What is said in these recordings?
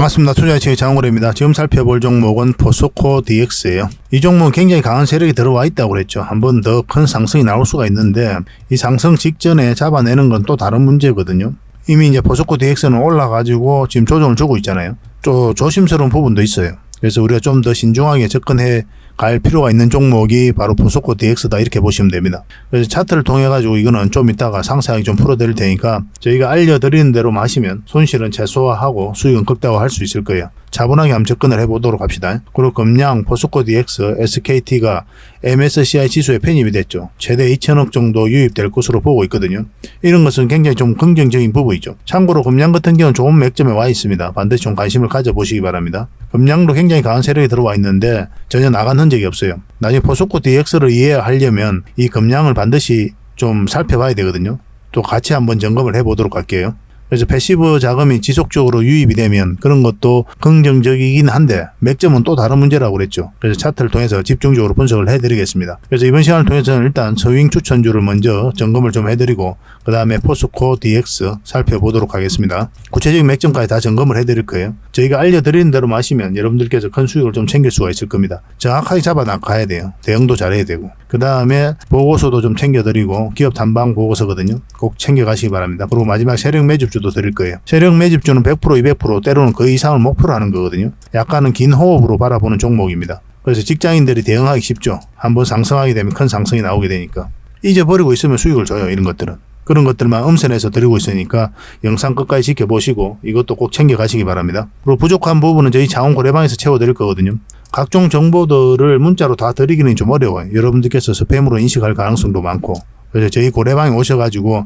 반갑습니다. 투자의치의 장원래입니다. 지금 살펴볼 종목은 포스코 DX예요. 이 종목은 굉장히 강한 세력이 들어와 있다고 그랬죠. 한 번 더 큰 상승이 나올 수가 있는데 이 상승 직전에 잡아내는 건 또 다른 문제거든요. 이미 이제 포스코 DX는 올라가지고 지금 조정을 주고 있잖아요. 또 조심스러운 부분도 있어요. 그래서 우리가 좀 더 신중하게 접근해 갈 필요가 있는 종목이 바로 포스코 DX다 이렇게 보시면 됩니다. 그래서 차트를 통해 가지고 이거는 좀 이따가 상세하게 좀 풀어드릴 테니까 저희가 알려드리는 대로 마시면 손실은 최소화하고 수익은 극대화할 수 있을 거예요. 차분하게 한번 접근을 해보도록 합시다. 그리고 금양, 포스코 DX, SKT가 MSCI 지수에 편입이 됐죠. 최대 2천억 정도 유입될 것으로 보고 있거든요. 이런 것은 굉장히 좀 긍정적인 부분이죠. 참고로 금양 같은 경우는 좋은 맥점에 와 있습니다. 반드시 좀 관심을 가져보시기 바랍니다. 금양도 굉장히 강한 세력이 들어와 있는데 전혀 나간 흔적이 없어요. 나중에 포스코 DX를 이해하려면 이 금양을 반드시 좀 살펴봐야 되거든요. 또 같이 한번 점검을 해보도록 할게요. 그래서 패시브 자금이 지속적으로 유입이 되면 그런 것도 긍정적이긴 한데 맥점은 또 다른 문제라고 그랬죠. 그래서 차트를 통해서 집중적으로 분석을 해드리겠습니다. 그래서 이번 시간을 통해서는 일단 서윙 추천주를 먼저 점검을 좀 해드리고 그 다음에 포스코 DX 살펴보도록 하겠습니다. 구체적인 맥점까지 다 점검을 해드릴 거예요. 저희가 알려드리는 대로 마시면 여러분들께서 큰 수익을 좀 챙길 수가 있을 겁니다. 정확하게 잡아나가야 돼요. 대응도 잘해야 되고 그 다음에 보고서도 좀 챙겨드리고 기업 탐방 보고서거든요. 꼭 챙겨가시기 바랍니다. 그리고 마지막 세력 매집주도 드릴 거예요. 세력 매집주는 100% 200% 때로는 그 이상을 목표로 하는 거거든요. 약간은 긴 호흡으로 바라보는 종목입니다. 그래서 직장인들이 대응하기 쉽죠. 한번 상승하게 되면 큰 상승이 나오게 되니까 잊어버리고 있으면 수익을 줘요. 이런 것들은. 그런 것들만 음선에서 드리고 있으니까 영상 끝까지 지켜보시고 이것도 꼭 챙겨가시기 바랍니다. 그리고 부족한 부분은 저희 자원 고래방에서 채워드릴 거거든요. 각종 정보들을 문자로 다 드리기는 좀 어려워요. 여러분들께서 스팸으로 인식할 가능성도 많고 그래서 저희 고래방에 오셔가지고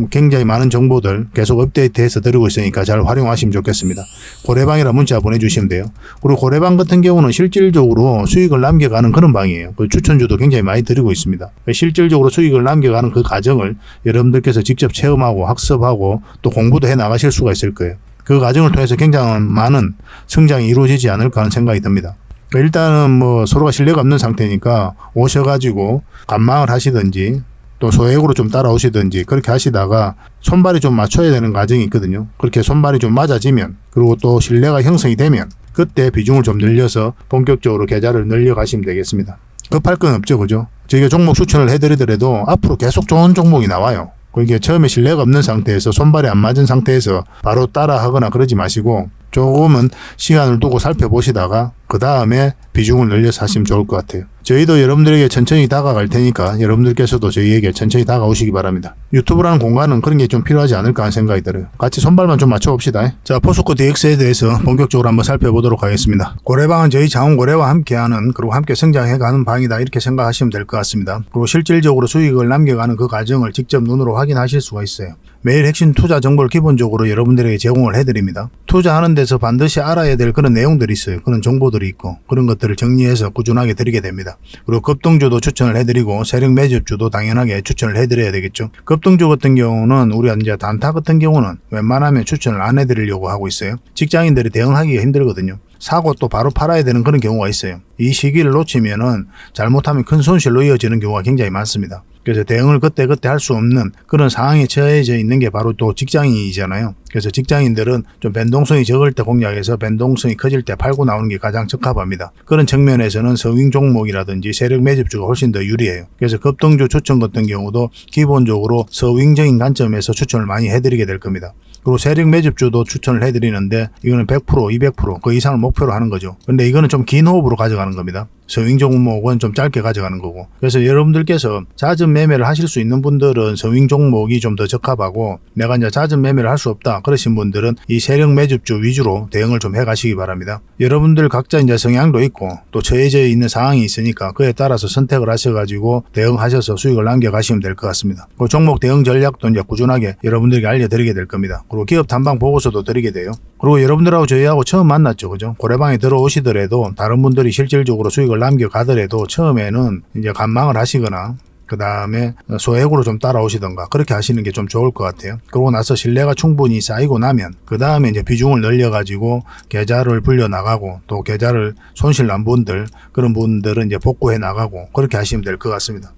굉장히 많은 정보들 계속 업데이트해서 드리고 있으니까 잘 활용하시면 좋겠습니다. 고래방이라 문자 보내주시면 돼요. 그리고 고래방 같은 경우는 실질적으로 수익을 남겨가는 그런 방이에요. 그 추천주도 굉장히 많이 드리고 있습니다. 실질적으로 수익을 남겨가는 그 과정을 여러분들께서 직접 체험하고 학습하고 또 공부도 해 나가실 수가 있을 거예요. 그 과정을 통해서 굉장히 많은 성장이 이루어지지 않을까 하는 생각이 듭니다. 일단은 뭐 서로가 신뢰가 없는 상태니까 오셔가지고 관망을 하시든지 또 소액으로 좀 따라오시든지 그렇게 하시다가 손발이 좀 맞춰야 되는 과정이 있거든요. 그렇게 손발이 좀 맞아지면 그리고 또 신뢰가 형성이 되면 그때 비중을 좀 늘려서 본격적으로 계좌를 늘려가시면 되겠습니다. 급할 건 없죠. 그죠? 저희가 종목 추천을 해드리더라도 앞으로 계속 좋은 종목이 나와요. 그게 처음에 신뢰가 없는 상태에서 손발이 안 맞은 상태에서 바로 따라 하거나 그러지 마시고 조금은 시간을 두고 살펴보시다가 그 다음에 비중을 늘려서 하시면 좋을 것 같아요. 저희도 여러분들에게 천천히 다가갈 테니까 여러분들께서도 저희에게 천천히 다가오시기 바랍니다. 유튜브라는 공간은 그런 게 좀 필요하지 않을까 하는 생각이 들어요. 같이 손발만 좀 맞춰봅시다. 자, 포스코 DX에 대해서 본격적으로 한번 살펴보도록 하겠습니다. 고래방은 저희 자원고래와 함께하는 그리고 함께 성장해가는 방이다 이렇게 생각하시면 될 것 같습니다. 그리고 실질적으로 수익을 남겨가는 그 과정을 직접 눈으로 확인하실 수가 있어요. 매일 핵심 투자 정보를 기본적으로 여러분들에게 제공을 해드립니다. 투자하는 데서 반드시 알아야 될 그런 내용들이 있어요. 그런 정보들이 있고 그런 것들을 정리해서 꾸준하게 드리게 됩니다. 그리고 급등주도 추천을 해드리고 세력 매집주도 당연하게 추천을 해드려야 되겠죠. 급등주 같은 경우는 우리가 이제 단타 같은 경우는 웬만하면 추천을 안 해드리려고 하고 있어요. 직장인들이 대응하기가 힘들거든요. 사고 또 바로 팔아야 되는 그런 경우가 있어요. 이 시기를 놓치면은 잘못하면 큰 손실로 이어지는 경우가 굉장히 많습니다. 그래서 대응을 그때그때 할 수 없는 그런 상황에 처해져 있는 게 바로 또 직장인이잖아요. 그래서 직장인들은 좀 변동성이 적을 때 공략해서 변동성이 커질 때 팔고 나오는 게 가장 적합합니다. 그런 측면에서는 서윙 종목이라든지 세력 매집주가 훨씬 더 유리해요. 그래서 급등주 추천 같은 경우도 기본적으로 서윙적인 관점에서 추천을 많이 해드리게 될 겁니다. 그리고 세력 매집주도 추천을 해드리는데 이거는 100%, 200%그 이상을 목표로 하는 거죠. 근데 이거는 좀 긴 호흡으로 가져가는 겁니다. 서윙 종목은 좀 짧게 가져가는 거고 그래서 여러분들께서 잦은 매매를 하실 수 있는 분들은 서윙 종목이 좀 더 적합하고 내가 이제 잦은 매매를 할 수 없다 그러신 분들은 이 세력 매집주 위주로 대응을 좀 해가시기 바랍니다. 여러분들 각자 이제 성향도 있고 또 처해져 있는 상황이 있으니까 그에 따라서 선택을 하셔가지고 대응하셔서 수익을 남겨가시면 될 것 같습니다. 그 종목 대응 전략도 이제 꾸준하게 여러분들에게 알려드리게 될 겁니다. 그리고 기업 탐방 보고서도 드리게 돼요. 그리고 여러분들하고 저희하고 처음 만났죠. 그죠? 고래방에 들어오시더라도 다른 분들이 실질적으로 수익을 남겨가더라도 처음에는 이제 관망을 하시거나 그 다음에 소액으로 좀 따라오시던가 그렇게 하시는 게 좀 좋을 것 같아요. 그러고 나서 신뢰가 충분히 쌓이고 나면 그 다음에 이제 비중을 늘려가지고 계좌를 불려 나가고 또 계좌를 손실 난 분들 그런 분들은 이제 복구해 나가고 그렇게 하시면 될 것 같습니다.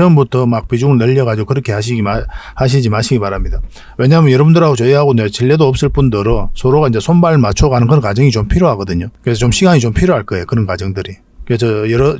처음부터 막 비중을 늘려가지고 그렇게 하시지 마시기 바랍니다. 왜냐하면 여러분들하고 저희하고 전례도 없을 뿐더러 서로가 이제 손발 맞춰가는 그런 과정이 좀 필요하거든요. 그래서 좀 시간이 좀 필요할 거예요. 그런 과정들이. 그래서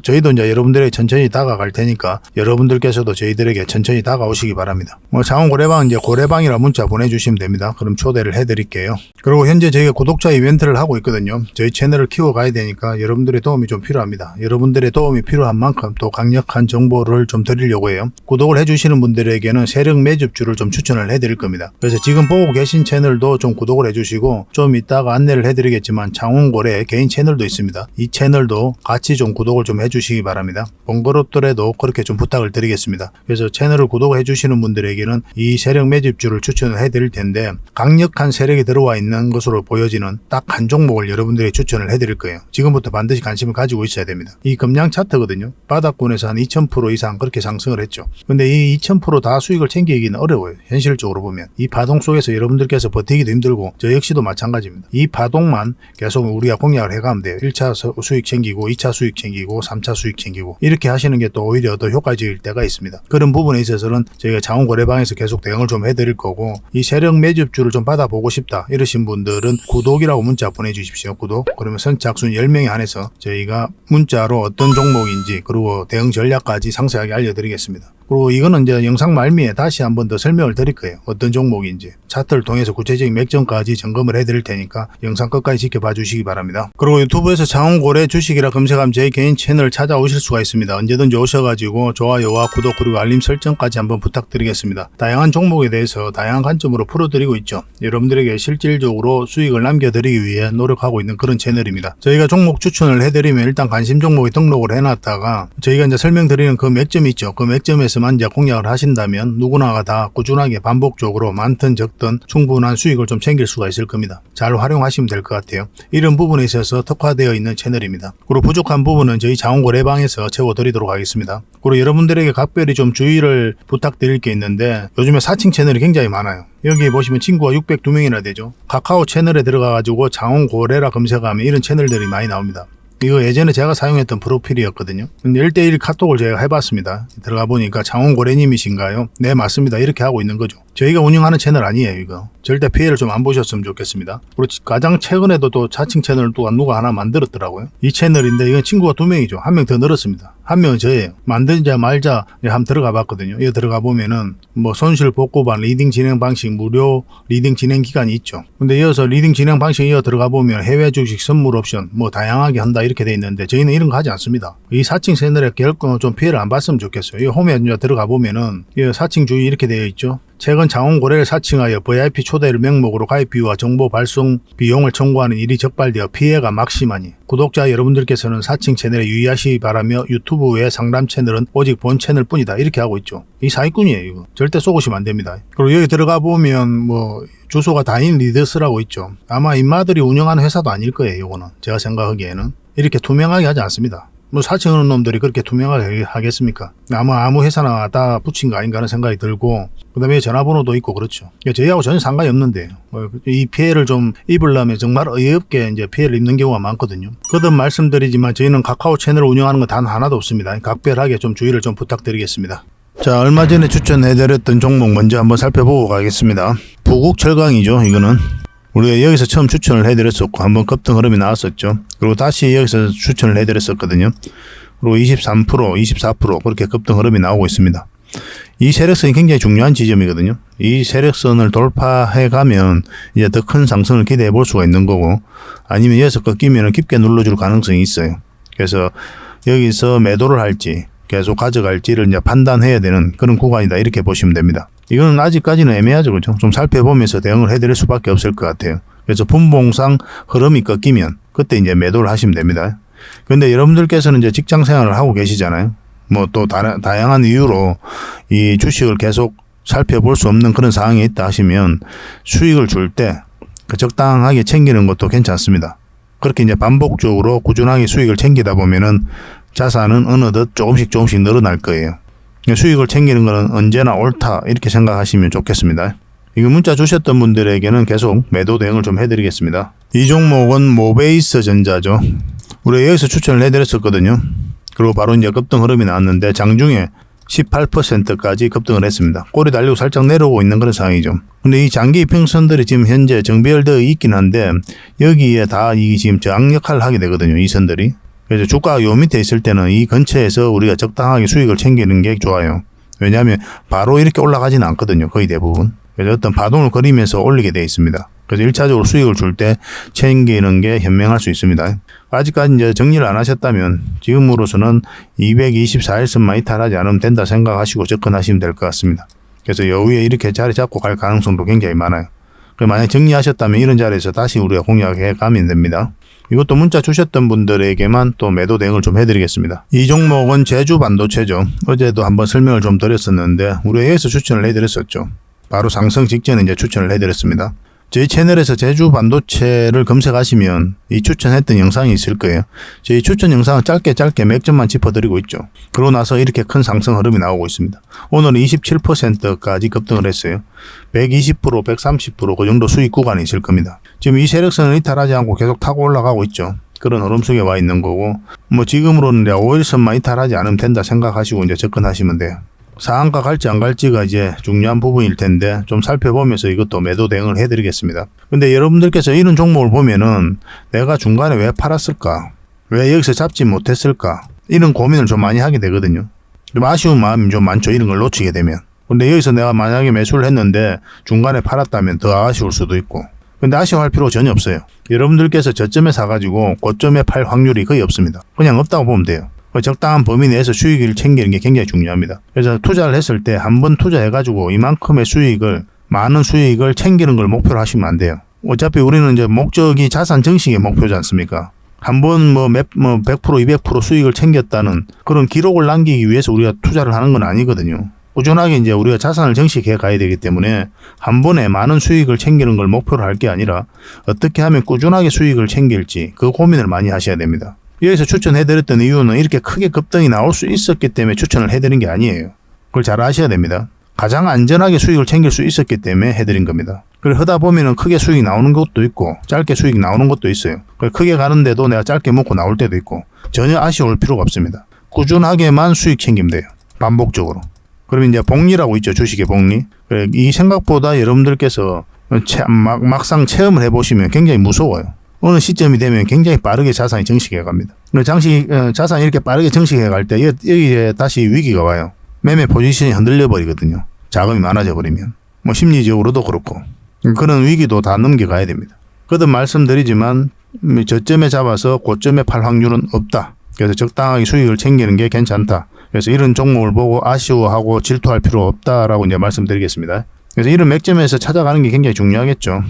저희도 이제 여러분들에게 천천히 다가갈 테니까 여러분들께서도 저희들에게 천천히 다가오시기 바랍니다. 장원 고래방 이제 고래방이라 문자 보내주시면 됩니다. 그럼 초대를 해드릴게요. 그리고 현재 저희가 구독자 이벤트를 하고 있거든요. 저희 채널을 키워가야 되니까 여러분들의 도움이 좀 필요합니다. 여러분들의 도움이 필요한 만큼 또 강력한 정보를 좀 드리려고 해요. 구독을 해주시는 분들에게는 세력 매집주를 좀 추천을 해드릴 겁니다. 그래서 지금 보고 계신 채널도 좀 구독을 해주시고 좀 이따가 안내를 해드리겠지만 장원고래 개인 채널도 있습니다. 이 채널도 같이 좀 구독을 좀 해주시기 바랍니다. 번거롭더라도 그렇게 좀 부탁을 드리겠습니다. 그래서 채널을 구독해 주시는 분들에게는 이 세력 매집주를 추천을 해드릴 텐데 강력한 세력이 들어와 있는 것으로 보여지는 딱 한 종목을 여러분들이 추천을 해드릴 거예요. 지금부터 반드시 관심을 가지고 있어야 됩니다. 이 금량 차트거든요. 바닥권에서 한 2000% 이상 그렇게 상승을 했죠. 근데 이 2000% 다 수익을 챙기기는 어려워요. 현실적으로 보면. 이 파동 속에서 여러분들께서 버티기도 힘들고 저 역시도 마찬가지입니다. 이 파동만 계속 우리가 공략을 해가면 돼요. 1차 수익 챙기고 2차 수익 챙기고 3차 수익 챙기고 이렇게 하시는 게 또 오히려 더 효과적일 때가 있습니다. 그런 부분에 있어서는 저희가 장원고래방에서 계속 대응을 좀 해드릴 거고 이 세력 매집주를 좀 받아보고 싶다 이러신 분들은 구독이라고 문자 보내주십시오. 구독. 그러면 선착순 10명에 한해서 저희가 문자로 어떤 종목인지 그리고 대응 전략까지 상세하게 알려드리겠습니다. 그리고 이거는 이제 영상 말미에 다시 한번 더 설명을 드릴 거예요. 어떤 종목인지. 차트를 통해서 구체적인 맥점까지 점검을 해드릴 테니까 영상 끝까지 지켜봐 주시기 바랍니다. 그리고 유튜브에서 장원고래 주식이라 검색하면 제 개인 채널 찾아오실 수가 있습니다. 언제든지 오셔가지고 좋아요와 구독 그리고 알림 설정까지 한번 부탁드리겠습니다. 다양한 종목에 대해서 다양한 관점으로 풀어드리고 있죠. 여러분들에게 실질적으로 수익을 남겨드리기 위해 노력하고 있는 그런 채널입니다. 저희가 종목 추천을 해드리면 일단 관심 종목에 등록을 해놨다가 저희가 이제 설명드리는 그 맥점이 있죠. 그 맥점에서 만 이제 공략을 하신다면 누구나가 다 꾸준하게 반복적으로 많든 적든 충분한 수익을 좀 챙길 수가 있을 겁니다. 잘 활용하시면 될 것 같아요. 이런 부분에 있어서 특화되어 있는 채널입니다. 그리고 부족한 부분은 저희 장원고래방에서 채워드리도록 하겠습니다. 그리고 여러분들에게 각별히 좀 주의를 부탁드릴 게 있는데 요즘에 사칭 채널이 굉장히 많아요. 여기 보시면 친구가 602명이나 되죠. 카카오 채널에 들어가가지고 장원고래라 검색하면 이런 채널들이 많이 나옵니다. 이거 예전에 제가 사용했던 프로필이었거든요. 근데 1대1 카톡을 제가 해봤습니다. 들어가 보니까 장원고래님이신가요? 네, 맞습니다. 이렇게 하고 있는 거죠. 저희가 운영하는 채널 아니에요, 이거. 절대 피해를 좀 안 보셨으면 좋겠습니다. 그리고 가장 최근에도 또 자칭 채널을 또 누가 하나 만들었더라고요. 이 채널인데 이건 친구가 2명이죠. 1명 더 늘었습니다. 1명은 저예요. 만들자 말자 한번 들어가 봤거든요. 여기 들어가 보면은 뭐 손실 복구반 리딩 진행 방식 무료 리딩 진행 기간이 있죠. 근데 이어서 리딩 진행 방식 이어 들어가 보면 해외 주식 선물 옵션 뭐 다양하게 한다 이렇게 돼 있는데 저희는 이런 거 하지 않습니다. 이 사칭 채널에 결코 좀 피해를 안 봤으면 좋겠어요. 이 홈에 들어가 보면은 이 사칭 주의 이렇게 되어 있죠. 최근 장원고래를 사칭하여 VIP 초대를 명목으로 가입비와 정보 발송 비용을 청구하는 일이 적발되어 피해가 막심하니 구독자 여러분들께서는 사칭 채널에 유의하시기 바라며 유튜브 외 상담 채널은 오직 본 채널 뿐이다 이렇게 하고 있죠. 이 사기꾼이에요. 이거 절대 쏘고시면 안 됩니다. 그리고 여기 들어가 보면 뭐 주소가 다인 리더스라고 있죠. 아마 인마들이 운영하는 회사도 아닐 거예요. 이거는 제가 생각하기에는 이렇게 투명하게 하지 않습니다. 뭐 사칭하는 놈들이 그렇게 투명하게 하겠습니까? 아무 회사나 다 붙인 거 아닌가 하는 생각이 들고 그 다음에 전화번호도 있고 그렇죠. 저희하고 전혀 상관이 없는데 이 피해를 좀 입으려면 정말 어이없게 이제 피해를 입는 경우가 많거든요. 거듭 말씀드리지만 저희는 카카오 채널을 운영하는 건 단 하나도 없습니다. 각별하게 좀 주의를 좀 부탁드리겠습니다. 자, 얼마 전에 추천해드렸던 종목 먼저 한번 살펴보고 가겠습니다. 부국철강이죠. 이거는 우리가 여기서 처음 추천을 해드렸었고 한번 급등 흐름이 나왔었죠. 그리고 다시 여기서 추천을 해드렸었거든요. 그리고 23%, 24% 그렇게 급등 흐름이 나오고 있습니다. 이 세력선이 굉장히 중요한 지점이거든요. 이 세력선을 돌파해 가면 이제 더 큰 상승을 기대해 볼 수가 있는 거고 아니면 여기서 꺾이면 깊게 눌러줄 가능성이 있어요. 그래서 여기서 매도를 할지 계속 가져갈지를 이제 판단해야 되는 그런 구간이다 이렇게 보시면 됩니다. 이거는 아직까지는 애매하죠. 그렇죠? 좀 살펴보면서 대응을 해드릴 수밖에 없을 것 같아요. 그래서 분봉상 흐름이 꺾이면 그때 이제 매도를 하시면 됩니다. 근데 여러분들께서는 이제 직장 생활을 하고 계시잖아요. 뭐 또 다양한 이유로 이 주식을 계속 살펴볼 수 없는 그런 상황이 있다 하시면 수익을 줄 때 적당하게 챙기는 것도 괜찮습니다. 그렇게 이제 반복적으로 꾸준하게 수익을 챙기다 보면은 자산은 어느덧 조금씩 늘어날 거예요. 수익을 챙기는 것은 언제나 옳다 이렇게 생각하시면 좋겠습니다. 이거 문자 주셨던 분들에게는 계속 매도 대응을 좀 해드리겠습니다. 이 종목은 모베이스 전자죠. 우리가 여기서 추천을 해드렸었거든요. 그리고 바로 이제 급등 흐름이 나왔는데 장중에 18%까지 급등을 했습니다. 꼬리 달리고 살짝 내려오고 있는 그런 상황이죠. 근데 이 장기 이평선들이 지금 현재 정비열되어 있긴 한데 여기에 다 이 지금 저항 역할을 하게 되거든요. 이 선들이. 그래서 주가가 요 밑에 있을 때는 이 근처에서 우리가 적당하게 수익을 챙기는 게 좋아요. 왜냐하면 바로 이렇게 올라가지는 않거든요. 거의 대부분. 그래서 어떤 파동을 그리면서 올리게 되어 있습니다. 그래서 1차적으로 수익을 줄 때 챙기는 게 현명할 수 있습니다. 아직까지 이제 정리를 안 하셨다면 지금으로서는 224일선만 이탈하지 않으면 된다 생각하시고 접근하시면 될 것 같습니다. 그래서 여기에 이렇게 자리 잡고 갈 가능성도 굉장히 많아요. 만약 정리하셨다면 이런 자리에서 다시 우리가 공략해 가면 됩니다. 이것도 문자 주셨던 분들에게만 또 매도 대응을 좀 해드리겠습니다. 이 종목은 제주 반도체죠. 어제도 한번 설명을 좀 드렸었는데 우리가 여기서 추천을 해드렸었죠. 바로 상승 직전에 이제 추천을 해드렸습니다. 저희 채널에서 제주 반도체를 검색하시면 이 추천했던 영상이 있을 거예요. 저희 추천 영상은 짧게 몇 점만 짚어드리고 있죠. 그러고 나서 이렇게 큰 상승 흐름이 나오고 있습니다. 오늘은 27%까지 급등을 했어요. 120%, 130% 그 정도 수익 구간이 있을 겁니다. 지금 이 세력선을 이탈하지 않고 계속 타고 올라가고 있죠. 그런 흐름 속에 와 있는 거고, 뭐 지금으로는 5일선만 이탈하지 않으면 된다 생각하시고 이제 접근하시면 돼요. 상한가 갈지 안 갈지가 이제 중요한 부분일 텐데 좀 살펴보면서 이것도 매도 대응을 해드리겠습니다. 근데 여러분들께서 이런 종목을 보면은 내가 중간에 왜 팔았을까? 왜 여기서 잡지 못했을까? 이런 고민을 좀 많이 하게 되거든요. 좀 아쉬운 마음이 좀 많죠. 이런 걸 놓치게 되면. 근데 여기서 내가 만약에 매수를 했는데 중간에 팔았다면 더 아쉬울 수도 있고. 근데 아쉬워할 필요가 전혀 없어요. 여러분들께서 저점에 사가지고 고점에 팔 확률이 거의 없습니다. 그냥 없다고 보면 돼요. 적당한 범위 내에서 수익을 챙기는 게 굉장히 중요합니다. 그래서 투자를 했을 때 한번 투자해가지고 이만큼의 수익을, 많은 수익을 챙기는 걸 목표로 하시면 안 돼요. 어차피 우리는 이제 목적이 자산 증식의 목표지 않습니까? 한번 100%, 200% 수익을 챙겼다는 그런 기록을 남기기 위해서 우리가 투자를 하는 건 아니거든요. 꾸준하게 이제 우리가 자산을 증식해 가야 되기 때문에 한 번에 많은 수익을 챙기는 걸 목표로 할 게 아니라 어떻게 하면 꾸준하게 수익을 챙길지 그 고민을 많이 하셔야 됩니다. 여기서 추천해드렸던 이유는 이렇게 크게 급등이 나올 수 있었기 때문에 추천을 해드린 게 아니에요. 그걸 잘 아셔야 됩니다. 가장 안전하게 수익을 챙길 수 있었기 때문에 해드린 겁니다. 그걸 하다 보면은 크게 수익이 나오는 것도 있고 짧게 수익이 나오는 것도 있어요. 크게 가는데도 내가 짧게 먹고 나올 때도 있고 전혀 아쉬울 필요가 없습니다. 꾸준하게만 수익 챙기면 돼요. 반복적으로. 그러면 이제 복리라고 있죠. 주식의 복리. 이 생각보다 여러분들께서 막상 체험을 해보시면 굉장히 무서워요. 어느 시점이 되면 굉장히 빠르게 자산이 증식해 갑니다. 자산이 이렇게 빠르게 증식해 갈 때 여기에 다시 위기가 와요. 매매 포지션이 흔들려 버리거든요. 자금이 많아져 버리면. 심리적으로도 그렇고. 그런 위기도 다 넘겨가야 됩니다. 거듭 말씀드리지만 저점에 잡아서 고점에 팔 확률은 없다. 그래서 적당하게 수익을 챙기는 게 괜찮다. 그래서 이런 종목을 보고 아쉬워하고 질투할 필요 없다라고 이제 말씀드리겠습니다. 그래서 이런 맥점에서 찾아가는 게 굉장히 중요하겠죠.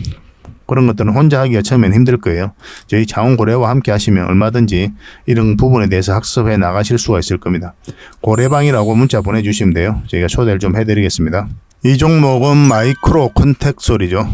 그런 것들은 혼자 하기가 처음엔 힘들 거예요. 저희 자원고래와 함께 하시면 얼마든지 이런 부분에 대해서 학습해 나가실 수가 있을 겁니다. 고래방이라고 문자 보내주시면 돼요. 저희가 초대를 좀 해드리겠습니다. 이 종목은 마이크로 컨텍솔이죠.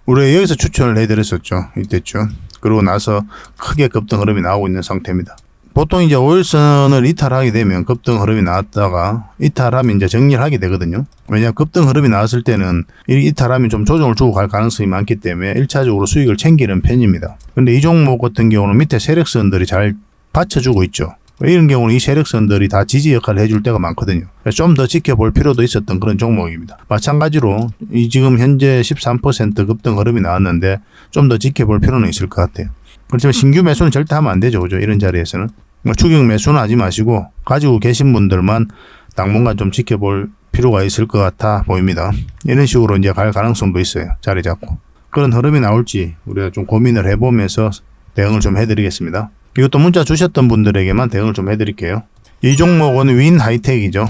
우리가 여기서 추천을 해드렸었죠. 이때쯤. 그러고 나서 크게 급등 흐름이 나오고 있는 상태입니다. 보통 이제 5일선을 이탈하게 되면 급등 흐름이 나왔다가 이탈하면 이제 정리를 하게 되거든요. 왜냐하면 급등 흐름이 나왔을 때는 이 이탈하면 좀 조정을 주고 갈 가능성이 많기 때문에 1차적으로 수익을 챙기는 편입니다. 근데 이 종목 같은 경우는 밑에 세력선들이 잘 받쳐주고 있죠. 이런 경우는 이 세력선들이 다 지지 역할을 해줄 때가 많거든요. 좀 더 지켜볼 필요도 있었던 그런 종목입니다. 마찬가지로 이 지금 현재 13% 급등 흐름이 나왔는데 좀 더 지켜볼 필요는 있을 것 같아요. 그렇지만 신규 매수는 절대 하면 안 되죠. 그죠? 이런 자리에서는. 추격 매수는 하지 마시고 가지고 계신 분들만 당분간 좀 지켜볼 필요가 있을 것 같아 보입니다. 이런 식으로 이제 갈 가능성도 있어요. 자리 잡고. 그런 흐름이 나올지 우리가 좀 고민을 해보면서 대응을 좀 해드리겠습니다. 이것도 문자 주셨던 분들에게만 대응을 좀 해드릴게요. 이 종목은 윈 하이텍이죠.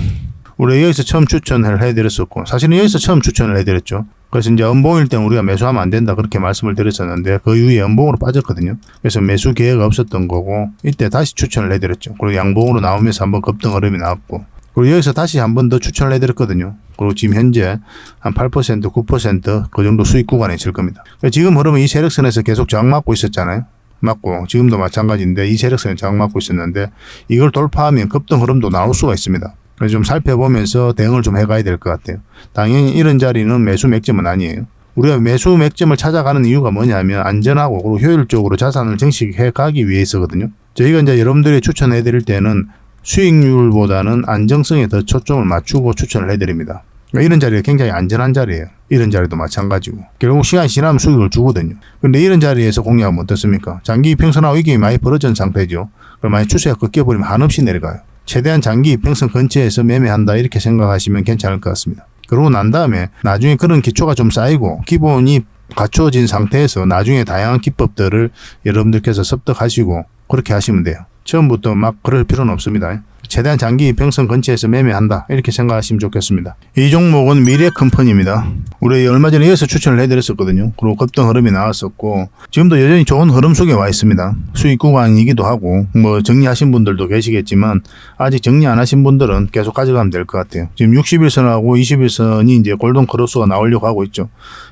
우리가 여기서 처음 추천을 해드렸었고 사실은 여기서 처음 추천을 해드렸죠. 그래서 이제 연봉일 때 우리가 매수하면 안 된다 그렇게 말씀을 드렸었는데 그 이후에 연봉으로 빠졌거든요. 그래서 매수 기회가 없었던 거고 이때 다시 추천을 해드렸죠. 그리고 양봉으로 나오면서 한번 급등 흐름이 나왔고 그리고 여기서 다시 한 번 더 추천을 해드렸거든요. 그리고 지금 현재 한 8%, 9% 그 정도 수익 구간에 있을 겁니다. 지금 흐름은 이 세력선에서 계속 저항 맞고 있었잖아요. 맞고 지금도 마찬가지인데 이 세력선에 저항 맞고 있었는데 이걸 돌파하면 급등 흐름도 나올 수가 있습니다. 그래서 좀 살펴보면서 대응을 좀 해가야 될 것 같아요. 당연히 이런 자리는 매수 맥점은 아니에요. 우리가 매수 맥점을 찾아가는 이유가 뭐냐면 안전하고 그리고 효율적으로 자산을 증식해 가기 위해서거든요. 저희가 이제 여러분들이 추천해 드릴 때는 수익률보다는 안정성에 더 초점을 맞추고 추천을 해드립니다. 이런 자리가 굉장히 안전한 자리예요. 이런 자리도 마찬가지고 결국 시간이 지나면 수익을 주거든요. 그런데 이런 자리에서 공략하면 어떻습니까? 장기 이평선하고 이익이 많이 벌어진 상태죠. 그럼 만약 추세가 꺾여버리면 한없이 내려가요. 최대한 장기 이평선 근처에서 매매한다 이렇게 생각하시면 괜찮을 것 같습니다. 그러고 난 다음에 나중에 그런 기초가 좀 쌓이고 기본이 갖추어진 상태에서 나중에 다양한 기법들을 여러분들께서 습득하시고 그렇게 하시면 돼요. 처음부터 막 그럴 필요는 없습니다. 최대한 장기 이평선 근처에서 매매한다 이렇게 생각하시면 좋겠습니다. 이 종목은 미래컴퍼니입니다. 우리 얼마 전에 이어서 추천을 해드렸었거든요. 그리고 급등 흐름이 나왔었고 지금도 여전히 좋은 흐름 속에 와 있습니다. 수익 구간이기도 하고 뭐 정리하신 분들도 계시겠지만 아직 정리 안 하신 분들은 계속 가져가면 될 것 같아요. 지금 60일선하고 20일선이 이제 골든 크로스가 나오려고 하고 있죠.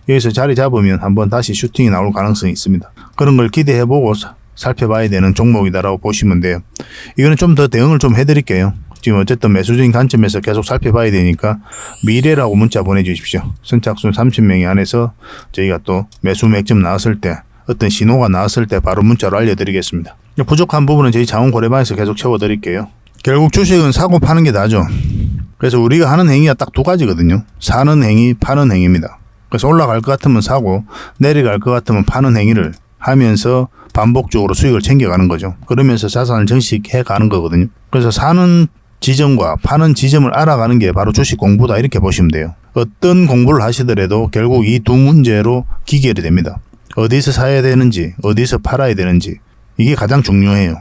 여기서 자리 잡으면 한번 다시 슈팅이 나올 가능성이 있습니다. 그런 걸 기대해보고 살펴봐야 되는 종목이다라고 보시면 돼요. 이거는 좀 더 대응을 좀 해드릴게요. 지금 어쨌든 매수적인 관점에서 계속 살펴봐야 되니까 미래라고 문자 보내주십시오. 선착순 30명이 안에서 저희가 또 매수 맥점 나왔을 때 어떤 신호가 나왔을 때 바로 문자로 알려드리겠습니다. 부족한 부분은 저희 자원고래방에서 계속 채워드릴게요. 결국 주식은 사고 파는 게 나죠. 그래서 우리가 하는 행위가 딱 두 가지거든요. 사는 행위, 파는 행위입니다. 그래서 올라갈 것 같으면 사고 내려갈 것 같으면 파는 행위를 하면서 반복적으로 수익을 챙겨가는 거죠. 그러면서 자산을 증식해 가는 거거든요. 그래서 사는 지점과 파는 지점을 알아가는 게 바로 주식 공부다 이렇게 보시면 돼요. 어떤 공부를 하시더라도 결국 이 두 문제로 기결이 됩니다. 어디서 사야 되는지 어디서 팔아야 되는지 이게 가장 중요해요.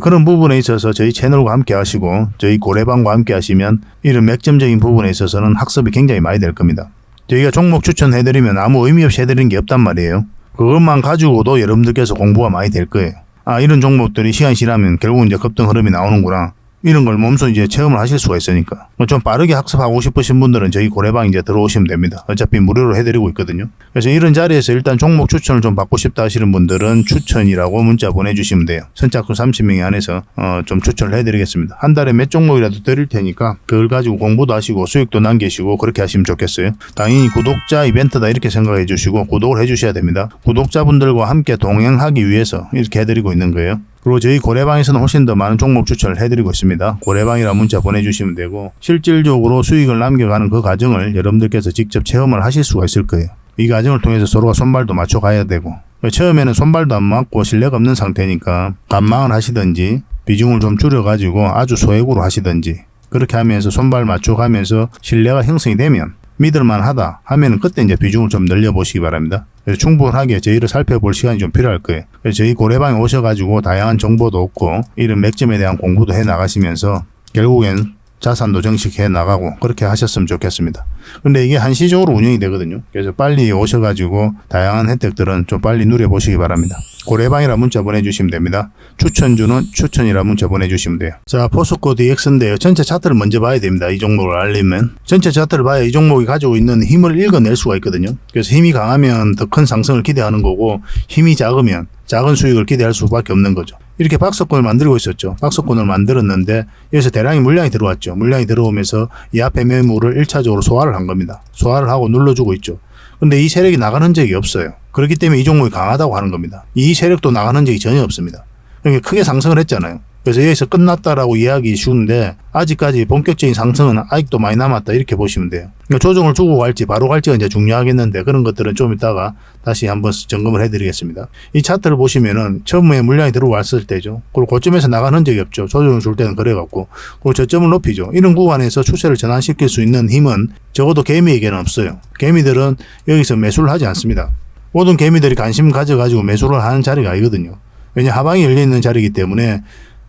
그런 부분에 있어서 저희 채널과 함께 하시고 저희 고래방과 함께 하시면 이런 맥점적인 부분에 있어서는 학습이 굉장히 많이 될 겁니다. 저희가 종목 추천해드리면 아무 의미 없이 해드리는 게 없단 말이에요. 그것만 가지고도 여러분들께서 공부가 많이 될 거예요. 아, 이런 종목들이 시간이 지나면 결국 이제 급등 흐름이 나오는구나. 이런 걸 몸소 이제 체험을 하실 수가 있으니까. 좀 빠르게 학습하고 싶으신 분들은 저희 고래방 이제 들어오시면 됩니다. 어차피 무료로 해드리고 있거든요. 그래서 이런 자리에서 일단 종목 추천을 좀 받고 싶다 하시는 분들은 추천이라고 문자 보내주시면 돼요. 선착순 30명이 안에서 좀 추천을 해드리겠습니다. 한 달에 몇 종목이라도 드릴 테니까 그걸 가지고 공부도 하시고 수익도 남기시고 그렇게 하시면 좋겠어요. 당연히 구독자 이벤트다 이렇게 생각해 주시고 구독을 해주셔야 됩니다. 구독자분들과 함께 동행하기 위해서 이렇게 해드리고 있는 거예요. 그리고 저희 고래방에서는 훨씬 더 많은 종목 추천을 해드리고 있습니다. 고래방이라 문자 보내주시면 되고 실질적으로 수익을 남겨가는 그 과정을 여러분들께서 직접 체험을 하실 수가 있을 거예요. 이 과정을 통해서 서로가 손발도 맞춰 가야 되고 처음에는 손발도 안 맞고 신뢰가 없는 상태니까 간망을 하시든지 비중을 좀 줄여가지고 아주 소액으로 하시든지 그렇게 하면서 손발 맞춰가면서 신뢰가 형성이 되면 믿을만 하다 하면 그때 이제 비중을 좀 늘려보시기 바랍니다. 그래서 충분하게 저희를 살펴볼 시간이 좀 필요할 거예요. 그래서 저희 고래방에 오셔가지고 다양한 정보도 얻고 이런 맥점에 대한 공부도 해 나가시면서 결국엔 자산도 정식해 나가고 그렇게 하셨으면 좋겠습니다. 근데 이게 한시적으로 운영이 되거든요. 그래서 빨리 오셔가지고 다양한 혜택들은 좀 빨리 누려보시기 바랍니다. 고래방이라 문자 보내주시면 됩니다. 추천주는 추천이라 문자 보내주시면 돼요. 자, 포스코 DX인데요. 전체 차트를 먼저 봐야 됩니다. 이 종목을 알려면 전체 차트를 봐야 이 종목이 가지고 있는 힘을 읽어낼 수가 있거든요. 그래서 힘이 강하면 더 큰 상승을 기대하는 거고 힘이 작으면 작은 수익을 기대할 수밖에 없는 거죠. 이렇게 박스권을 만들고 있었죠. 박스권을 만들었는데 여기서 대량의 물량이 들어왔죠. 물량이 들어오면서 이 앞에 매물을 1차적으로 소화를 한 겁니다. 소화를 하고 눌러주고 있죠. 근데 이 세력이 나가는 적이 없어요. 그렇기 때문에 이 종목이 강하다고 하는 겁니다. 이 세력도 나가는 적이 전혀 없습니다. 그러니까 크게 상승을 했잖아요. 그래서 여기서 끝났다라고 이야기 쉬운데 아직까지 본격적인 상승은 아직도 많이 남았다 이렇게 보시면 돼요. 그러니까 조정을 주고 갈지 바로 갈지가 이제 중요하겠는데 그런 것들은 좀 이따가 다시 한번 점검을 해드리겠습니다. 이 차트를 보시면은 처음에 물량이 들어왔을 때죠. 그리고 고점에서 나가는 적이 없죠. 조정을 줄 때는 그래갖고 그리고 저점을 높이죠. 이런 구간에서 추세를 전환시킬 수 있는 힘은 적어도 개미에게는 없어요. 개미들은 여기서 매수를 하지 않습니다. 모든 개미들이 관심 가져가지고 매수를 하는 자리가 아니거든요. 왜냐 하방이 열려있는 자리이기 때문에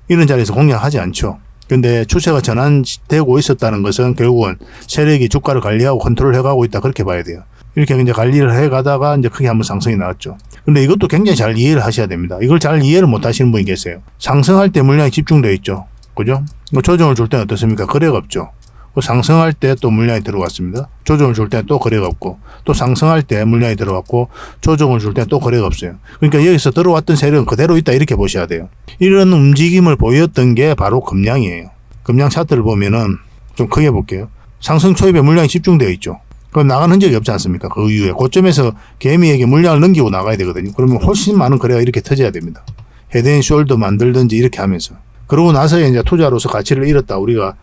이런 자리에서 공략하지 않죠. 근데 추세가 전환되고 있었다는 것은 결국은 세력이 주가를 관리하고 컨트롤 해가고 있다 그렇게 봐야 돼요. 이렇게 이제 관리를 해가다가 이제 크게 한번 상승이 나왔죠. 근데 이것도 굉장히 잘 이해를 하셔야 됩니다. 이걸 잘 이해를 못 하시는 분이 계세요. 상승할 때 물량이 집중되어 있죠. 그죠? 조정을 줄 때는 어떻습니까? 거래가 없죠. 상승할 때 또 물량이 들어갔습니다. 조정을 줄 때 또 거래가 없고 또 상승할 때 물량이 들어갔고 조정을 줄 때 또 거래가 없어요. 그러니까 여기서 들어왔던 세력은 그대로 있다 이렇게 보셔야 돼요. 이런 움직임을 보였던 게 바로 금량이에요. 금량 차트를 보면은 좀 크게 볼게요. 상승 초입에 물량이 집중되어 있죠. 그럼 나가는 흔적이 없지 않습니까? 그 이후에 고점에서 개미에게 물량을 넘기고 나가야 되거든요. 그러면 훨씬 많은 거래가 이렇게 터져야 됩니다. 헤드앤숄더 만들든지 이렇게 하면서 그러고 나서 이제 투자로서 가치를 잃었다 우리가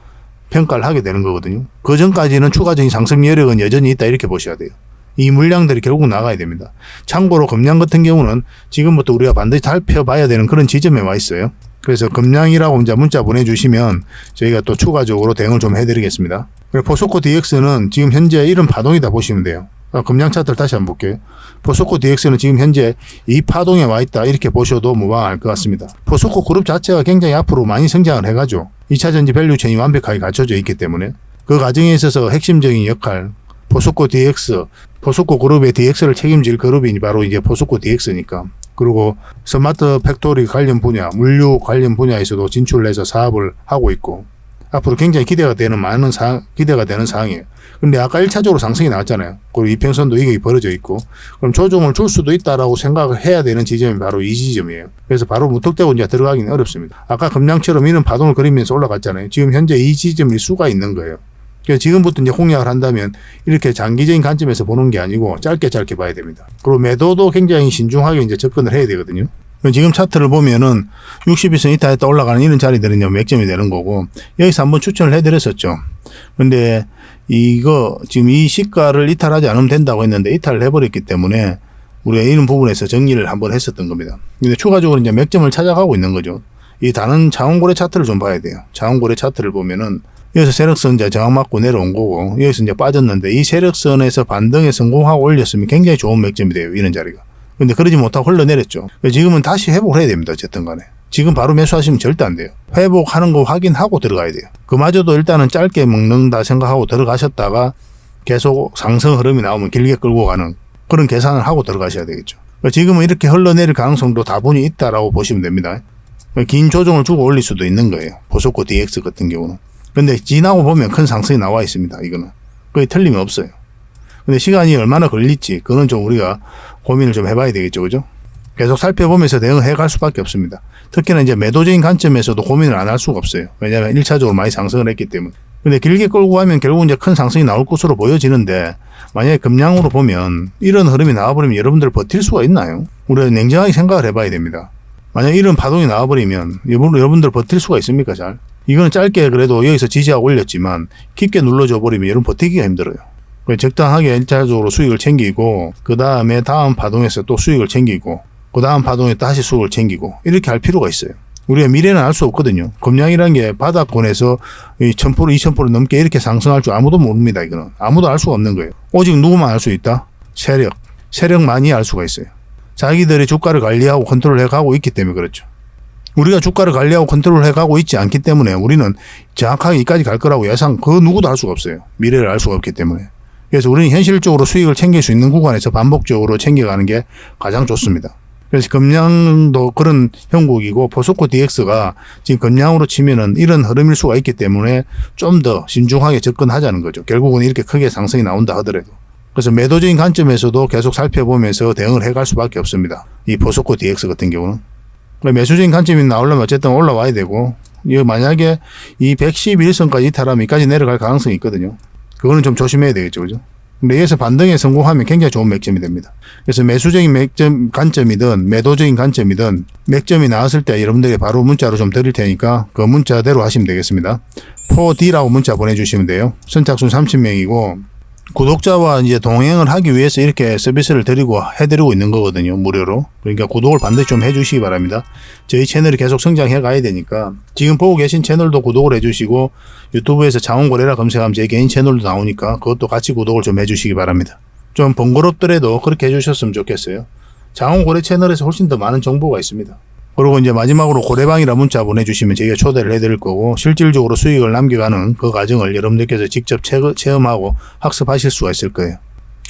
평가를 하게 되는 거거든요. 그 전까지는 추가적인 상승 여력은 여전히 있다 이렇게 보셔야 돼요. 이 물량들이 결국 나가야 됩니다. 참고로 금량 같은 경우는 지금부터 우리가 반드시 살펴봐야 되는 그런 지점에 와 있어요. 그래서 금량이라고 이제 문자 보내주시면 저희가 또 추가적으로 대응을 좀 해드리겠습니다. 그리고 포스코 DX는 지금 현재 이런 파동이다 보시면 돼요. 금량 차트를 다시 한번 볼게요. 포스코 DX는 지금 현재 이 파동에 와 있다 이렇게 보셔도 무방할 것 같습니다. 포스코 그룹 자체가 굉장히 앞으로 많이 성장을 해가죠. 2차전지 밸류체인이 완벽하게 갖춰져 있기 때문에 그 과정에 있어서 핵심적인 역할 포스코 DX, 포스코 그룹의 DX를 책임질 그룹이 바로 이제 포스코 DX니까. 그리고 스마트 팩토리 관련 분야, 물류 관련 분야에서도 진출을 해서 사업을 하고 있고 앞으로 굉장히 기대가 되는 사항이에요. 근데 아까 1차적으로 상승이 나왔잖아요. 그리고 이평선도 이게 벌어져 있고 그럼 조정을 줄 수도 있다라고 생각을 해야 되는 지점이 바로 이 지점이에요. 그래서 바로 무턱대고 이제 들어가기는 어렵습니다. 아까 금량처럼 이런 파동을 그리면서 올라갔잖아요. 지금 현재 이 지점일 수가 있는 거예요. 그래서 지금부터 이제 공략을 한다면 이렇게 장기적인 관점에서 보는 게 아니고 짧게 봐야 됩니다. 그리고 매도도 굉장히 신중하게 이제 접근을 해야 되거든요. 지금 차트를 보면은 60일선 이탈했다 올라가는 이런 자리들은 이제 맥점이 되는 거고 여기서 한번 추천을 해드렸었죠. 근데 이거 지금 이 시가를 이탈하지 않으면 된다고 했는데 이탈을 해버렸기 때문에 우리가 이런 부분에서 정리를 한번 했었던 겁니다. 근데 추가적으로 이제 맥점을 찾아가고 있는 거죠. 이 다른 장원고래 차트를 좀 봐야 돼요. 장원고래 차트를 보면은 여기서 세력선 이제 저항 맞고 내려온 거고 여기서 이제 빠졌는데 이 세력선에서 반등에 성공하고 올렸으면 굉장히 좋은 맥점이 돼요. 이런 자리가. 근데 그러지 못하고 흘러내렸죠. 지금은 다시 회복을 해야 됩니다. 어쨌든 간에. 지금 바로 매수하시면 절대 안 돼요. 회복하는 거 확인하고 들어가야 돼요. 그마저도 일단은 짧게 먹는다 생각하고 들어가셨다가 계속 상승 흐름이 나오면 길게 끌고 가는 그런 계산을 하고 들어가셔야 되겠죠. 지금은 이렇게 흘러내릴 가능성도 다분히 있다라고 보시면 됩니다. 긴 조정을 주고 올릴 수도 있는 거예요. 포스코 DX 같은 경우는. 근데 지나고 보면 큰 상승이 나와 있습니다. 이거는. 거의 틀림이 없어요. 근데 시간이 얼마나 걸릴지 그건 좀 우리가 고민을 좀 해봐야 되겠죠. 그죠? 계속 살펴보면서 대응해 갈 수밖에 없습니다. 특히나 이제 매도적인 관점에서도 고민을 안 할 수가 없어요. 왜냐하면 1차적으로 많이 상승을 했기 때문에. 근데 길게 끌고 가면 결국 이제 큰 상승이 나올 것으로 보여지는데 만약에 금량으로 보면 이런 흐름이 나와버리면 여러분들 버틸 수가 있나요? 우리가 냉정하게 생각을 해봐야 됩니다. 만약 이런 파동이 나와버리면 여러분들 버틸 수가 있습니까? 잘? 이거는 짧게 그래도 여기서 지지하고 올렸지만 깊게 눌러줘 버리면 여러분 버티기가 힘들어요. 적당하게 1차적으로 수익을 챙기고 그 다음에 다음 파동에서 또 수익을 챙기고 그 다음 파동에 다시 수익을 챙기고 이렇게 할 필요가 있어요. 우리가 미래는 알 수 없거든요. 금량이라는 게 바닥권에서 1000%, 2000% 넘게 이렇게 상승할 줄 아무도 모릅니다. 이거는 아무도 알 수가 없는 거예요. 오직 누구만 알 수 있다? 세력만이 알 수가 있어요. 자기들의 주가를 관리하고 컨트롤해 가고 있기 때문에 그렇죠. 우리가 주가를 관리하고 컨트롤해 가고 있지 않기 때문에 우리는 정확하게 여기까지 갈 거라고 예상 그 누구도 알 수가 없어요. 미래를 알 수가 없기 때문에. 그래서 우리는 현실적으로 수익을 챙길 수 있는 구간에서 반복적으로 챙겨가는 게 가장 좋습니다. 그래서 금량도 그런 형국이고 포스코 DX가 지금 금량으로 치면은 이런 흐름일 수가 있기 때문에 좀 더 신중하게 접근하자는 거죠. 결국은 이렇게 크게 상승이 나온다 하더라도. 그래서 매도적인 관점에서도 계속 살펴보면서 대응을 해갈 수밖에 없습니다. 이 포스코 DX 같은 경우는. 매수적인 관점이 나오려면 어쨌든 올라와야 되고 이거 만약에 이 111선까지 이탈하면 여기까지 내려갈 가능성이 있거든요. 그거는 좀 조심해야 되겠죠. 그죠? 근데 여기서 반등에 성공하면 굉장히 좋은 맥점이 됩니다. 그래서 매수적인 맥점 관점이든 매도적인 관점이든 맥점이 나왔을 때 여러분들이 바로 문자로 좀 드릴 테니까 그 문자대로 하시면 되겠습니다. 4D라고 문자 보내주시면 돼요. 선착순 30명이고 구독자와 이제 동행을 하기 위해서 이렇게 서비스를 해드리고 있는 거거든요. 무료로. 그러니까 구독을 반드시 좀 해주시기 바랍니다. 저희 채널이 계속 성장해 가야 되니까 지금 보고 계신 채널도 구독을 해주시고 유튜브에서 장원고래라 검색하면 제 개인 채널도 나오니까 그것도 같이 구독을 좀 해주시기 바랍니다. 좀 번거롭더라도 그렇게 해주셨으면 좋겠어요. 장원고래 채널에서 훨씬 더 많은 정보가 있습니다. 그리고 이제 마지막으로 고래방이라 문자 보내주시면 저희가 초대를 해드릴 거고 실질적으로 수익을 남겨가는 그 과정을 여러분들께서 직접 체험하고 학습하실 수가 있을 거예요.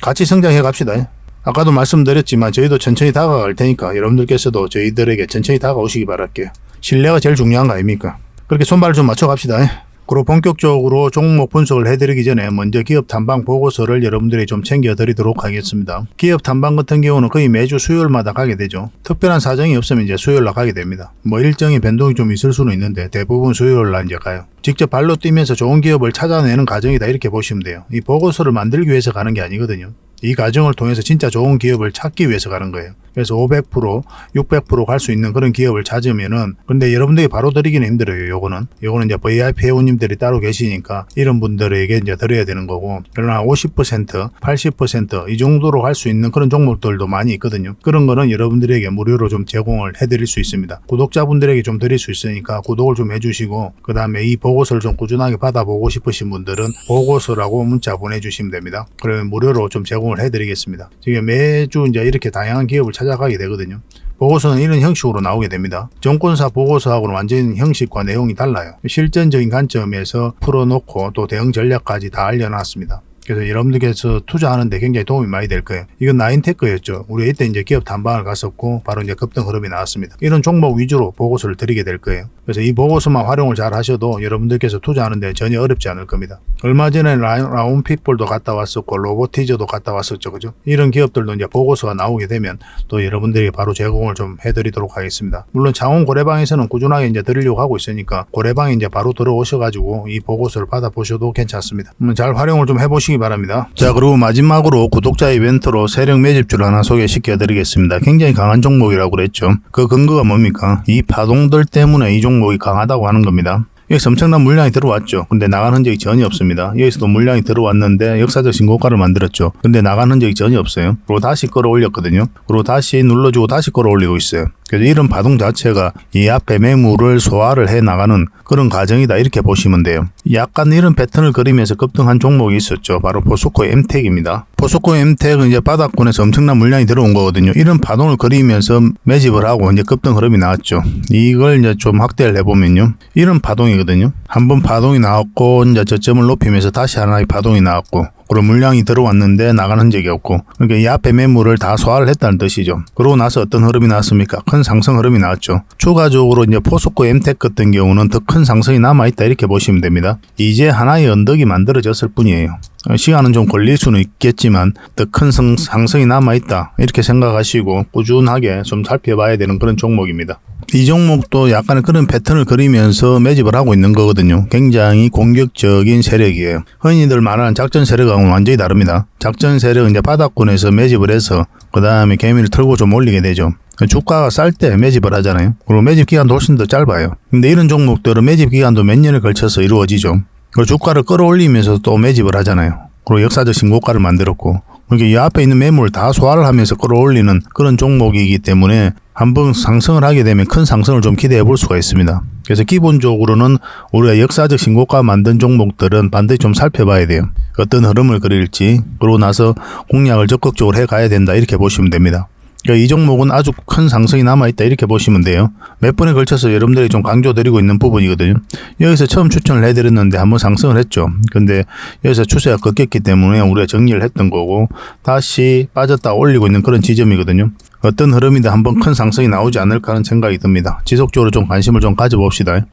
같이 성장해 갑시다. 아까도 말씀드렸지만 저희도 천천히 다가갈 테니까 여러분들께서도 저희들에게 천천히 다가오시기 바랄게요. 신뢰가 제일 중요한 거 아닙니까? 그렇게 손발을 좀 맞춰 갑시다. 그리고 본격적으로 종목 분석을 해드리기 전에 먼저 기업 탐방 보고서를 여러분들이 좀 챙겨드리도록 하겠습니다. 기업 탐방 같은 경우는 거의 매주 수요일마다 가게 되죠. 특별한 사정이 없으면 이제 수요일날 가게 됩니다. 뭐 일정의 변동이 좀 있을 수는 있는데 대부분 수요일날 이제 가요. 직접 발로 뛰면서 좋은 기업을 찾아내는 과정이다 이렇게 보시면 돼요. 이 보고서를 만들기 위해서 가는 게 아니거든요. 이 과정을 통해서 진짜 좋은 기업을 찾기 위해서 가는 거예요. 그래서 500%, 600% 갈 수 있는 그런 기업을 찾으면은, 근데 여러분들이 바로 드리기는 힘들어요. 요거는 이제 VIP 회원님들이 따로 계시니까 이런 분들에게 이제 드려야 되는 거고, 그러나 50%, 80% 이 정도로 갈 수 있는 그런 종목들도 많이 있거든요. 그런 거는 여러분들에게 무료로 좀 제공을 해드릴 수 있습니다. 구독자분들에게 좀 드릴 수 있으니까 구독을 좀 해주시고, 그 다음에 이 보고서를 좀 꾸준하게 받아보고 싶으신 분들은 보고서라고 문자 보내주시면 됩니다. 그러면 무료로 좀 제공을 해드리겠습니다. 지금 매주 이제 이렇게 다양한 기업을 찾아가게 되거든요. 보고서는 이런 형식으로 나오게 됩니다. 정권사 보고서하고는 완전 형식과 내용이 달라요. 실전적인 관점에서 풀어놓고 또 대응 전략까지 다 알려놨습니다. 그래서 여러분들께서 투자하는데 굉장히 도움이 많이 될 거예요. 이건 나인테크였죠. 우리 이때 이제 기업 탐방을 갔었고 바로 이제 급등 흐름이 나왔습니다. 이런 종목 위주로 보고서를 드리게 될 거예요. 그래서 이 보고서만 활용을 잘 하셔도 여러분들께서 투자하는데 전혀 어렵지 않을 겁니다. 얼마 전에 라운핏볼도 갔다 왔었고 로보티저도 갔다 왔었죠. 그죠? 이런 기업들도 이제 보고서가 나오게 되면 또 여러분들이 바로 제공을 좀 해드리도록 하겠습니다. 물론 창원 고래방에서는 꾸준하게 이제 드리려고 하고 있으니까 고래방에 이제 바로 들어오셔가지고 이 보고서를 받아보셔도 괜찮습니다. 잘 활용을 좀 해보시기 바랍니다. 자, 그리고 마지막으로 구독자 이벤트로 세력 매집주를 하나 소개시켜 드리겠습니다. 굉장히 강한 종목이라고 그랬죠. 그 근거가 뭡니까? 이 파동들 때문에 이 종목이 강하다고 하는 겁니다. 여기서 엄청난 물량이 들어왔죠. 근데 나간 흔적이 전혀 없습니다. 여기서도 물량이 들어왔는데 역사적 신고가를 만들었죠. 근데 나간 흔적이 전혀 없어요. 그리고 다시 끌어올렸거든요. 그리고 다시 눌러주고 다시 끌어올리고 있어요. 그래서 이런 파동 자체가 이 앞에 매물을 소화를 해 나가는 그런 과정이다, 이렇게 보시면 돼요. 약간 이런 패턴을 그리면서 급등한 종목이 있었죠. 바로 포스코 엠텍입니다. 포스코 엠텍은 이제 바닥권에서 엄청난 물량이 들어온 거거든요. 이런 파동을 그리면서 매집을 하고 이제 급등 흐름이 나왔죠. 이걸 이제 좀 확대를 해보면요, 이런 파동이거든요. 한번 파동이 나왔고 이제 저점을 높이면서 다시 하나의 파동이 나왔고, 그런 물량이 들어왔는데 나간 흔적이 없고, 그러니까 이 앞에 매물을 다 소화를 했다는 뜻이죠. 그러고 나서 어떤 흐름이 나왔습니까? 큰 상승 흐름이 나왔죠. 추가적으로 이제 포스코 엠텍 같은 경우는 더 큰 상승이 남아있다, 이렇게 보시면 됩니다. 이제 하나의 언덕이 만들어졌을 뿐이에요. 시간은 좀 걸릴 수는 있겠지만 더 큰 상승이 남아있다, 이렇게 생각하시고 꾸준하게 좀 살펴봐야 되는 그런 종목입니다. 이 종목도 약간의 그런 패턴을 그리면서 매집을 하고 있는 거거든요. 굉장히 공격적인 세력이에요. 흔히들 말하는 작전 세력하고는 완전히 다릅니다. 작전 세력은 이제 바닥권에서 매집을 해서 그 다음에 개미를 털고 좀 올리게 되죠. 주가가 쌀 때 매집을 하잖아요. 그리고 매집 기간도 훨씬 더 짧아요. 근데 이런 종목들은 매집 기간도 몇 년에 걸쳐서 이루어지죠. 그 주가를 끌어올리면서 또 매집을 하잖아요. 그리고 역사적 신고가를 만들었고, 그러니까 이 앞에 있는 매물을 다 소화를 하면서 끌어올리는 그런 종목이기 때문에 한번 상승을 하게 되면 큰 상승을 좀 기대해 볼 수가 있습니다. 그래서 기본적으로는 우리가 역사적 신고가 만든 종목들은 반드시 좀 살펴봐야 돼요. 어떤 흐름을 그릴지, 그러고 나서 공략을 적극적으로 해 가야 된다, 이렇게 보시면 됩니다. 그러니까 이 종목은 아주 큰 상승이 남아있다, 이렇게 보시면 돼요. 몇 번에 걸쳐서 여러분들이 좀 강조드리고 있는 부분이거든요. 여기서 처음 추천을 해드렸는데 한번 상승을 했죠. 근데 여기서 추세가 꺾였기 때문에 우리가 정리를 했던 거고, 다시 빠졌다 올리고 있는 그런 지점이거든요. 어떤 흐름이든 한번 큰 상승이 나오지 않을까 하는 생각이 듭니다. 지속적으로 좀 관심을 좀 가져봅시다.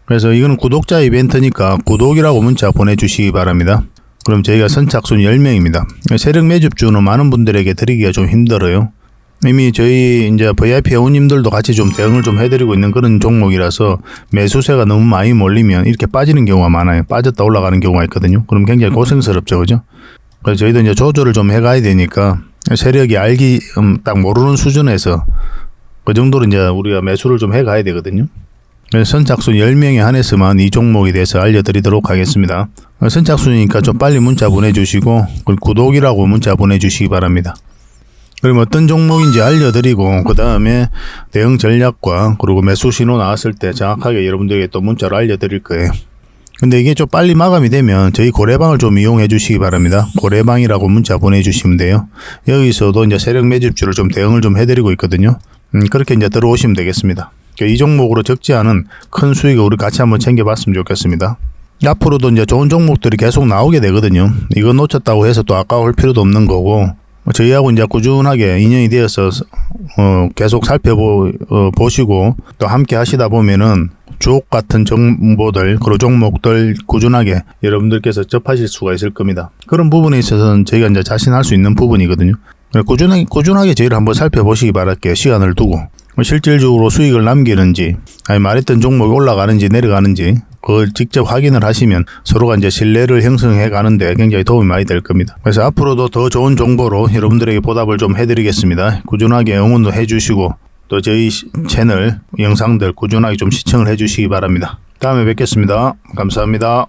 그래서 이거는 구독자 이벤트니까 구독이라고 문자 보내주시기 바랍니다. 그럼 저희가 선착순 10명입니다. 세력 매집주는 많은 분들에게 드리기가 좀 힘들어요. 이미 저희 이제 VIP 회원님들도 같이 좀 대응을 좀 해드리고 있는 그런 종목이라서 매수세가 너무 많이 몰리면 이렇게 빠지는 경우가 많아요. 빠졌다 올라가는 경우가 있거든요. 그럼 굉장히 고생스럽죠, 그죠? 그래서 저희도 이제 조절을 좀 해가야 되니까 세력이 알기 딱 모르는 수준에서 그 정도로 이제 우리가 매수를 좀 해가야 되거든요. 그래서 선착순 10명에 한해서만 이 종목에 대해서 알려드리도록 하겠습니다. 선착순이니까 좀 빨리 문자 보내주시고 구독이라고 문자 보내주시기 바랍니다. 그럼 어떤 종목인지 알려드리고 그 다음에 대응 전략과 그리고 매수 신호 나왔을 때 정확하게 여러분들에게 또 문자로 알려드릴 거예요. 근데 이게 좀 빨리 마감이 되면 저희 고래방을 좀 이용해 주시기 바랍니다. 고래방이라고 문자 보내주시면 돼요. 여기서도 이제 세력 매집주를 좀 대응을 좀 해드리고 있거든요. 그렇게 이제 들어오시면 되겠습니다. 이 종목으로 적지 않은 큰 수익을 우리 같이 한번 챙겨봤으면 좋겠습니다. 앞으로도 이제 좋은 종목들이 계속 나오게 되거든요. 이거 놓쳤다고 해서 또 아까울 필요도 없는 거고, 저희하고 이제 꾸준하게 인연이 되어서 계속 살펴보시고 또 함께 하시다 보면은 주옥 같은 정보들, 그리고 종목들 꾸준하게 여러분들께서 접하실 수가 있을 겁니다. 그런 부분에 있어서는 저희가 이제 자신할 수 있는 부분이거든요. 꾸준하게 저희를 한번 살펴보시기 바랄게요. 시간을 두고 실질적으로 수익을 남기는지, 아니 말했던 종목이 올라가는지 내려가는지 그걸 직접 확인을 하시면 서로가 이제 신뢰를 형성해 가는데 굉장히 도움이 많이 될 겁니다. 그래서 앞으로도 더 좋은 정보로 여러분들에게 보답을 좀 해드리겠습니다. 꾸준하게 응원도 해주시고 또 저희 채널 영상들 꾸준하게 좀 시청을 해주시기 바랍니다. 다음에 뵙겠습니다. 감사합니다.